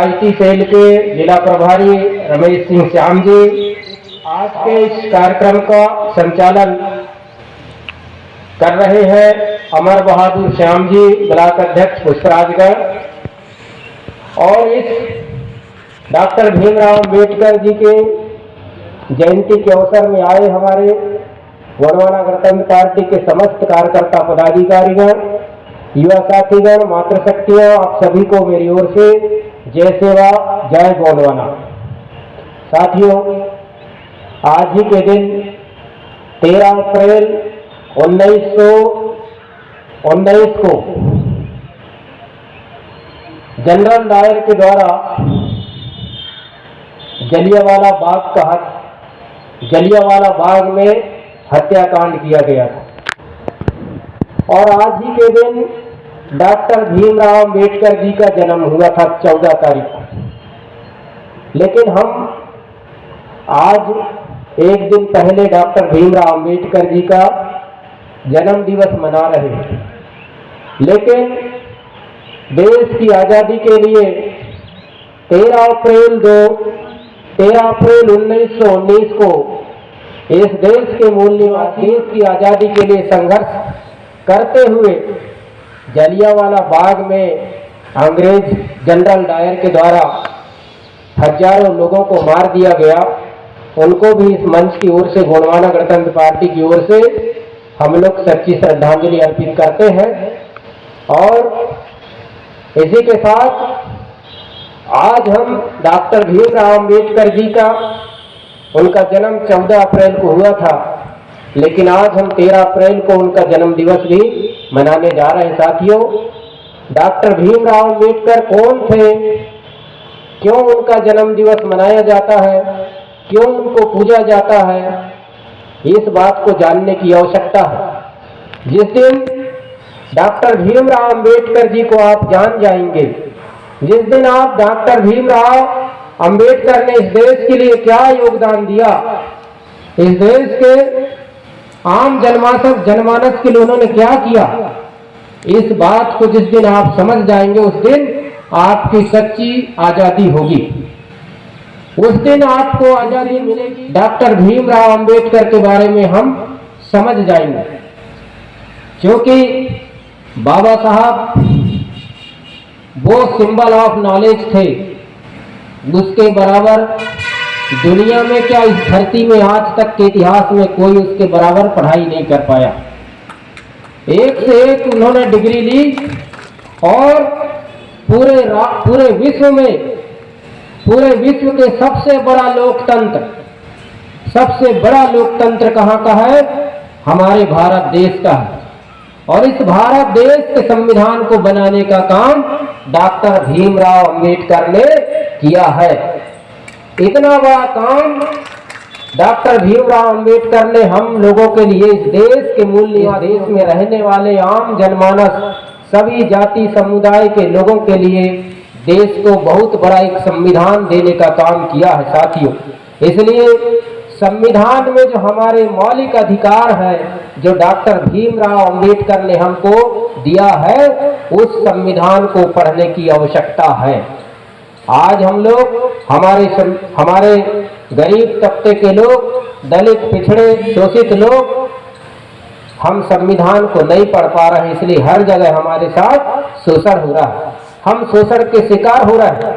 राजनीति सेल के जिला प्रभारी रमेश सिंह श्याम जी आज के इस कार्यक्रम का संचालन कर रहे हैं अमर बहादुर श्याम जी ब्लॉक अध्यक्ष पुष्पराजगढ़। और इस डॉक्टर भीमराव अंबेडकर जी के जयंती के अवसर में आए हमारे गोंडवाना गणतंत्र पार्टी के समस्त कार्यकर्ता पदाधिकारीगण, युवा साथीगण, मातृशक्तियों, आप सभी को मेरी ओर से जय सेवा, जय गोंडवाना। साथियों, आज ही के दिन 13 अप्रैल 1919 को जनरल डायर के द्वारा जलियांवाला बाग में हत्याकांड किया गया था। और आज ही के दिन डॉक्टर भीमराव अंबेडकर जी का जन्म हुआ था 14 तारीख को। लेकिन हम आज एक दिन पहले डॉक्टर भीमराव अंबेडकर जी का जन्म दिवस मना रहे हैं। लेकिन देश की आज़ादी के लिए 13 अप्रैल 1919 को इस देश के मूल निवासी देश की आज़ादी के लिए संघर्ष करते हुए जलियांवाला बाग में अंग्रेज जनरल डायर के द्वारा हजारों लोगों को मार दिया गया। उनको भी इस मंच की ओर से, गोंडवाना गणतंत्र पार्टी की ओर से हम लोग सच्ची श्रद्धांजलि अर्पित करते हैं। और इसी के साथ आज हम डॉक्टर भीमराव अंबेडकर जी का, उनका जन्म 14 अप्रैल को हुआ था, लेकिन आज हम 13 अप्रैल को उनका जन्म दिवस भी मनाने जा रहे हैं। साथियों, डॉक्टर भीमराव अंबेडकर कौन थे, क्यों उनका जन्म दिवस मनाया जाता है, क्यों उनको पूजा जाता है, इस बात को जानने की आवश्यकता है। जिस दिन डॉक्टर भीमराव अंबेडकर जी को आप जान जाएंगे, जिस दिन आप डॉक्टर भीमराव अंबेडकर ने इस देश के लिए क्या योगदान दिया, इस देश के आम जनमानस के लिए उन्होंने क्या किया, इस बात को जिस दिन आप समझ जाएंगे, उस दिन आपकी सच्ची आजादी होगी, उस दिन आपको आजादी मिलेगी। डॉक्टर भीमराव अंबेडकर के बारे में हम समझ जाएंगे, क्योंकि बाबा साहब वो सिंबल ऑफ नॉलेज थे, उसके बराबर दुनिया में क्या, इस धरती में आज तक के इतिहास में कोई उसके बराबर पढ़ाई नहीं कर पाया। एक से एक उन्होंने डिग्री ली और पूरे विश्व के सबसे बड़ा लोकतंत्र कहाँ का है? हमारे भारत देश का है। और इस भारत देश के संविधान को बनाने का काम डॉक्टर भीमराव अंबेडकर ने किया है। इतना बड़ा काम डॉक्टर भीमराव अंबेडकर ने हम लोगों के लिए, इस देश के मूल निवासी, देश में रहने वाले आम जनमानस, सभी जाति समुदाय के लोगों के लिए देश को बहुत बड़ा एक संविधान देने का काम किया है। साथियों, इसलिए संविधान में जो हमारे मौलिक अधिकार है, जो डॉक्टर भीमराव अंबेडकर ने हमको दिया है, उस संविधान को पढ़ने की आवश्यकता है। आज हम लोग, हमारे गरीब तबके के लोग, दलित, पिछड़े, शोषित लोग, हम संविधान को नहीं पढ़ पा रहे हैं। इसलिए हर जगह हमारे साथ शोषण हो रहा है, हम शोषण के शिकार हो रहे हैं,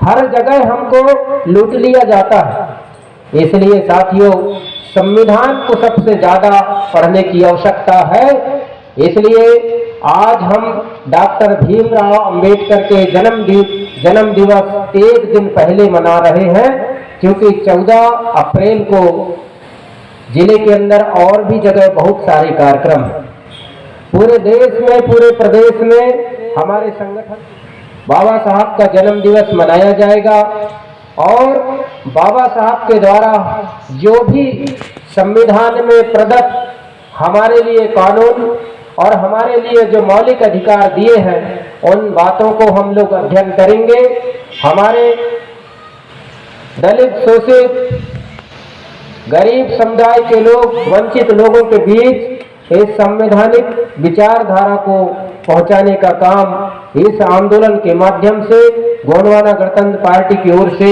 हर जगह हमको लूट लिया जाता है। इसलिए साथियों, संविधान को सबसे ज्यादा पढ़ने की आवश्यकता है। इसलिए आज हम डॉक्टर भीमराव अंबेडकर के जन्म दिवस एक दिन पहले मना रहे हैं, क्योंकि 14 अप्रैल को जिले के अंदर और भी जगह बहुत सारे कार्यक्रम हैं। पूरे देश में, पूरे प्रदेश में हमारे संगठन बाबा साहब का जन्म दिवस मनाया जाएगा। और बाबा साहब के द्वारा जो भी संविधान में प्रदत्त हमारे लिए कानून और हमारे लिए जो मौलिक अधिकार दिए हैं, उन बातों को हम लोग अध्ययन करेंगे। हमारे दलित, शोषित, गरीब समुदाय के लोग, वंचित लोगों के बीच इस संवैधानिक विचारधारा को पहुंचाने का काम इस आंदोलन के माध्यम से गोंडवाना गणतंत्र पार्टी की ओर से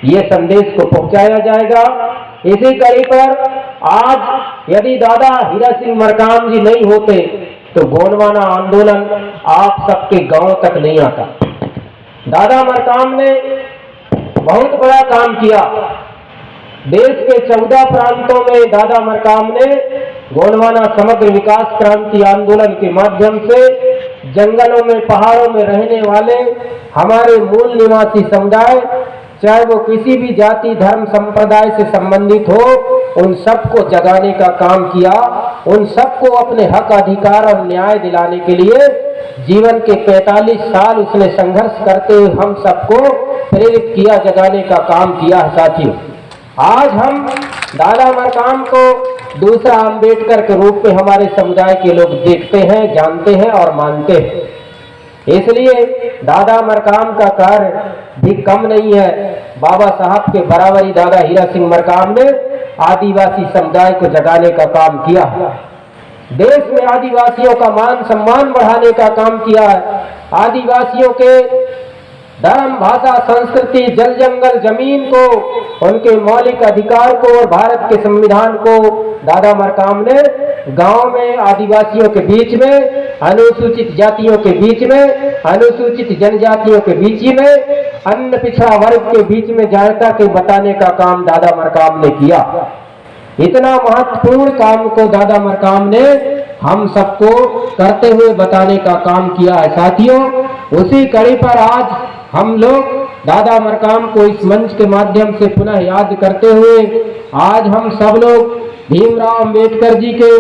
ये संदेश को पहुंचाया जाएगा। इसी कड़ी पर आज यदि दादा हीरा सिंह मरकाम जी नहीं होते तो गोंडवाना आंदोलन आप सबके गांव तक नहीं आता। दादा मरकाम ने बहुत बड़ा काम किया। देश के 14 प्रांतों में दादा मरकाम ने गोंडवाना समग्र विकास क्रांति आंदोलन के माध्यम से जंगलों में, पहाड़ों में रहने वाले हमारे मूल निवासी समुदाय, चाहे वो किसी भी जाति, धर्म, संप्रदाय से संबंधित हो, उन सबको जगाने का काम किया। उन सबको अपने हक, अधिकार और न्याय दिलाने के लिए जीवन के 45 साल उसने संघर्ष करते हुए हम सबको प्रेरित किया, जगाने का काम किया है। साथियों, आज हम दादा मरकाम को दूसरा अंबेडकर के रूप में हमारे समुदाय के लोग देखते हैं, जानते हैं और मानते हैं। इसलिए दादा मरकाम का कार्य भी कम नहीं है। बाबा साहब के बराबरी दादा हीरा सिंह मरकाम ने आदिवासी समुदाय को जगाने का काम किया। देश में आदिवासियों का मान सम्मान बढ़ाने का काम किया है। आदिवासियों के धर्म, भाषा, संस्कृति, जल जंगल, जमीन को, उनके मौलिक अधिकार को और भारत के संविधान को दादा मरकाम ने गांव में, आदिवासियों के बीच में, अनुसूचित जातियों के बीच में, अनुसूचित जनजातियों के बीच में, अन्य पिछड़ा वर्ग के बीच में जागरूकता के बताने का काम दादा मरकाम ने किया। इतना महत्वपूर्ण काम को दादा मरकाम ने हम सबको करते हुए बताने का काम किया है। साथियों, उसी कड़ी पर आज हम लोग दादा मरकाम को इस मंच के माध्यम से पुनः याद करते हुए आज हम सब लोग भीमराव अंबेडकर जी के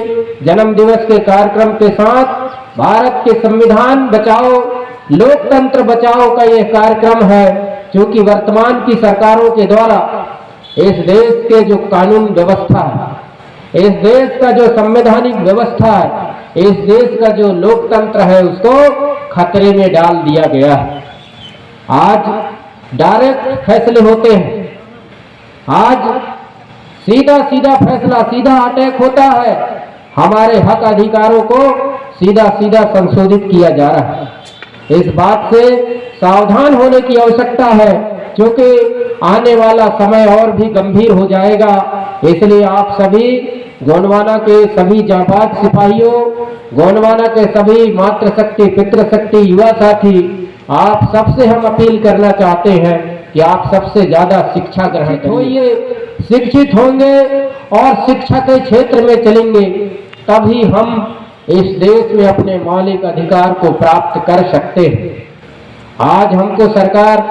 जन्म दिवस के कार्यक्रम के साथ भारत के संविधान बचाओ, लोकतंत्र बचाओ का यह कार्यक्रम है, क्योंकि वर्तमान की सरकारों के द्वारा इस देश के जो कानून व्यवस्था है, इस देश का जो संवैधानिक व्यवस्था है, इस देश का जो लोकतंत्र है, उसको खतरे में डाल दिया गया है। आज डायरेक्ट फैसले होते हैं, आज सीधा सीधा फैसला, सीधा अटैक होता है। हमारे हक अधिकारों को सीधा सीधा संशोधित किया जा रहा है। इस बात से सावधान होने की आवश्यकता है, क्योंकि आने वाला समय और भी गंभीर हो जाएगा। इसलिए आप सभी गोंडवाना के सभी जांबाज सिपाहियों, गोंडवाना के सभी मातृशक्ति, पितृशक्ति, युवा साथी, आप सबसे हम अपील करना चाहते हैं कि आप सबसे ज्यादा शिक्षा ग्रहण करिए। शिक्षित होंगे और शिक्षा के क्षेत्र में चलेंगे, तभी हम इस देश में अपने मौलिक अधिकार को प्राप्त कर सकते हैं। आज हमको सरकार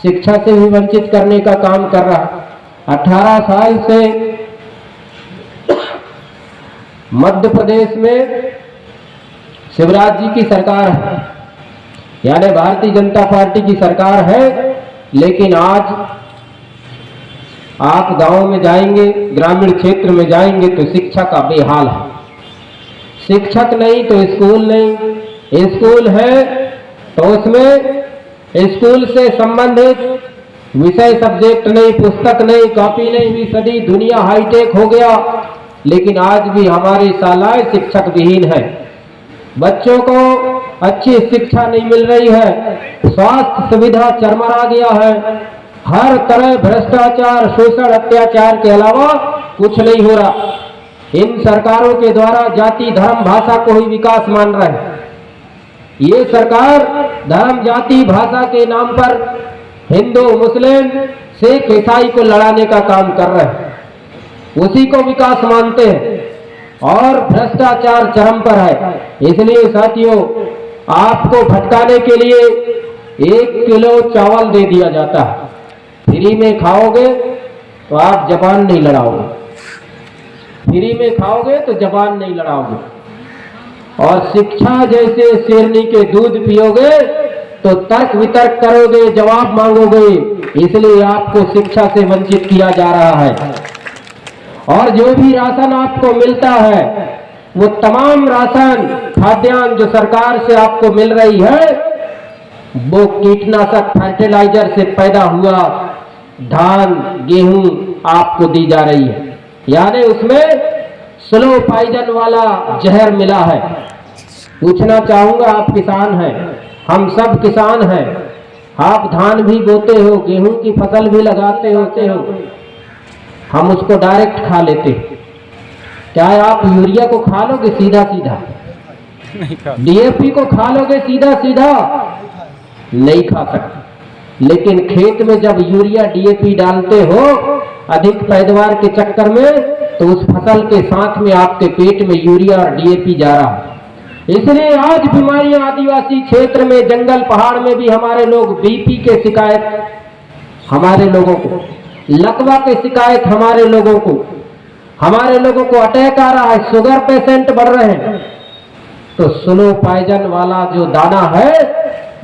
शिक्षा से भी वंचित करने का काम कर रहा है। 18 साल से मध्य प्रदेश में शिवराज जी की सरकार है, यानी भारतीय जनता पार्टी की सरकार है, लेकिन आज आप गांव में जाएंगे, ग्रामीण क्षेत्र में जाएंगे तो शिक्षा का बेहाल है। शिक्षक नहीं तो स्कूल नहीं, स्कूल है तो उसमें स्कूल से संबंधित विषय, सब्जेक्ट नहीं, पुस्तक नहीं, कॉपी नहीं। 20वीं दुनिया हाईटेक हो गया, लेकिन आज भी हमारी शालाएं शिक्षक विहीन है। बच्चों को अच्छी शिक्षा नहीं मिल रही है, स्वास्थ्य सुविधा चरमरा गया है, हर तरह भ्रष्टाचार, शोषण, अत्याचार के अलावा कुछ नहीं हो रहा। इन सरकारों के द्वारा जाति, धर्म, भाषा को ही विकास मान रहे हैं। ये सरकार धर्म, जाति, भाषा के नाम पर हिंदू, मुस्लिम, सिख, ईसाई को लड़ाने का काम कर रहे हैं, उसी को विकास मानते हैं और भ्रष्टाचार चरम पर है। इसलिए साथियों, आपको भटकाने के लिए 1 किलो चावल दे दिया जाता है, फ्री में खाओगे तो आप जबान नहीं लड़ाओगे, फ्री में खाओगे तो जबान नहीं लड़ाओगे, और शिक्षा जैसे शेरनी के दूध पियोगे तो तर्क वितर्क करोगे, जवाब मांगोगे। इसलिए आपको शिक्षा से वंचित किया जा रहा है। और जो भी राशन आपको मिलता है, वो तमाम राशन, खाद्यान्न जो सरकार से आपको मिल रही है, वो कीटनाशक, फर्टिलाइजर से पैदा हुआ धान, गेहूं आपको दी जा रही है, यानी उसमें स्लो पॉइजन वाला जहर मिला है। पूछना चाहूंगा, आप किसान हैं, हम सब किसान हैं, आप धान भी बोते हो, गेहूं की फसल भी लगाते होते हो, हम उसको डायरेक्ट खा लेते। क्या आप यूरिया को खा लोगे सीधा सीधा? डीएपी को खा लोगे सीधा सीधा? नहीं खा सकते। लेकिन खेत में जब यूरिया डीएपी डालते हो अधिक पैदावार के चक्कर में, तो उस फसल के साथ में आपके पेट में यूरिया और डीएपी जा रहा है। इसलिए आज बीमारियां आदिवासी क्षेत्र में, जंगल पहाड़ में भी हमारे लोग बीपी के शिकायत हमारे लोगों को, लकवा के शिकायत हमारे लोगों को अटैक आ रहा है, शुगर पेशेंट बढ़ रहे हैं। तो स्लो पॉइजन वाला जो दाना है,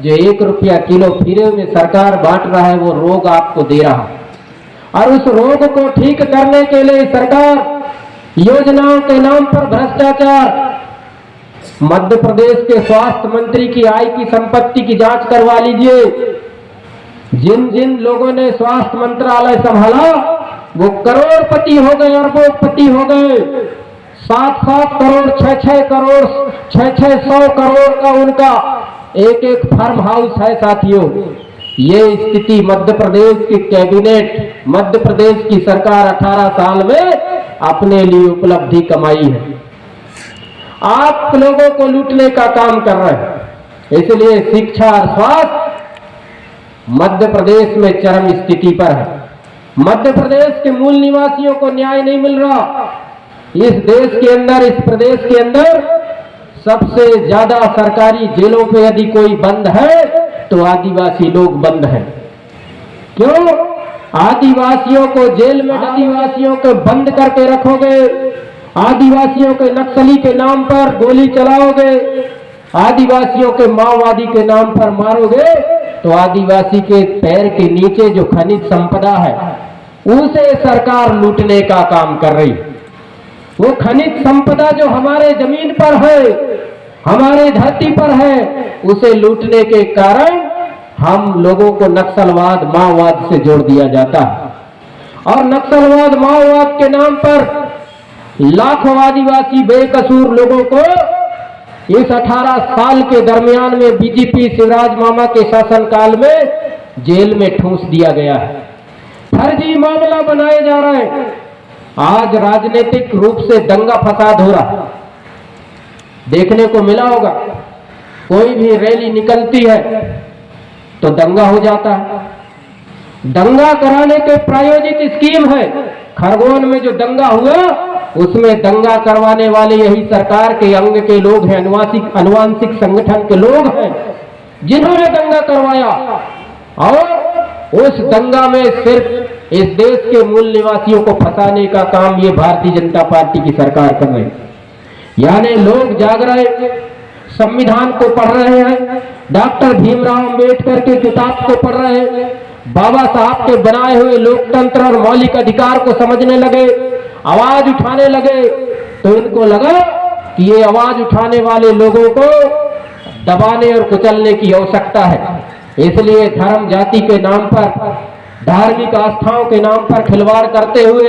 जो 1 रुपया किलो फ्री में सरकार बांट रहा है, वो रोग आपको दे रहा है। और उस रोग को ठीक करने के लिए सरकार योजनाओं के नाम पर भ्रष्टाचार, मध्य प्रदेश के स्वास्थ्य मंत्री की आय की संपत्ति की जांच करवा लीजिए। जिन जिन लोगों ने स्वास्थ्य मंत्रालय संभाला वो करोड़पति हो गए, अरबोपति हो गए। 7-7 करोड़, 6-6 करोड़, 600 करोड़ का उनका एक एक फार्म हाउस है। साथियों, ये स्थिति मध्य प्रदेश की कैबिनेट, मध्य प्रदेश की सरकार 18 साल में अपने लिए उपलब्धि कमाई है। आप लोगों को लूटने का काम कर रहे हैं। इसलिए शिक्षा और स्वास्थ्य मध्य प्रदेश में चरम स्थिति पर है। मध्य प्रदेश के मूल निवासियों को न्याय नहीं मिल रहा। इस देश के अंदर, इस प्रदेश के अंदर सबसे ज्यादा सरकारी जेलों पे यदि कोई बंद है तो आदिवासी लोग बंद हैं। क्यों? आदिवासियों को जेल में आदिवासियों को बंद करके रखोगे, आदिवासियों के नक्सली के नाम पर गोली चलाओगे, आदिवासियों के माओवादी के नाम पर मारोगे, तो आदिवासी के पैर के नीचे जो खनिज संपदा है उसे सरकार लूटने का काम कर रही। वो खनिज संपदा जो हमारे जमीन पर है, हमारे धरती पर है, उसे लूटने के कारण हम लोगों को नक्सलवाद, माओवाद से जोड़ दिया जाता है। और नक्सलवाद, माओवाद के नाम पर लाखों आदिवासी बेकसूर लोगों को इस 18 साल के दरमियान में बीजेपी शिवराज मामा के शासनकाल में जेल में ठूंस दिया गया है। फर्जी मामला बनाए जा रहे हैं। आज राजनीतिक रूप से दंगा फसाद हो रहा है। देखने को मिला होगा, कोई भी रैली निकलती है तो दंगा हो जाता है। दंगा कराने के प्रायोजित स्कीम है। खरगोन में जो दंगा हुआ उसमें दंगा करवाने वाले यही सरकार के अंग के लोग हैं, अनुवांशिक संगठन के लोग हैं जिन्होंने दंगा करवाया। और उस दंगा में सिर्फ इस देश के मूल निवासियों को फंसाने का काम ये भारतीय जनता पार्टी की सरकार कर रही है। यानी लोग जाग रहे, संविधान को पढ़ रहे हैं, डॉक्टर भीमराव अंबेडकर के किताब को पढ़ रहे हैं, बाबा साहब के बनाए हुए लोकतंत्र और मौलिक अधिकार को समझने लगे, आवाज उठाने लगे। तो इनको लगा कि ये आवाज उठाने वाले लोगों को दबाने और कुचलने की आवश्यकता है। इसलिए धर्म जाति के नाम पर, धार्मिक आस्थाओं के नाम पर खिलवाड़ करते हुए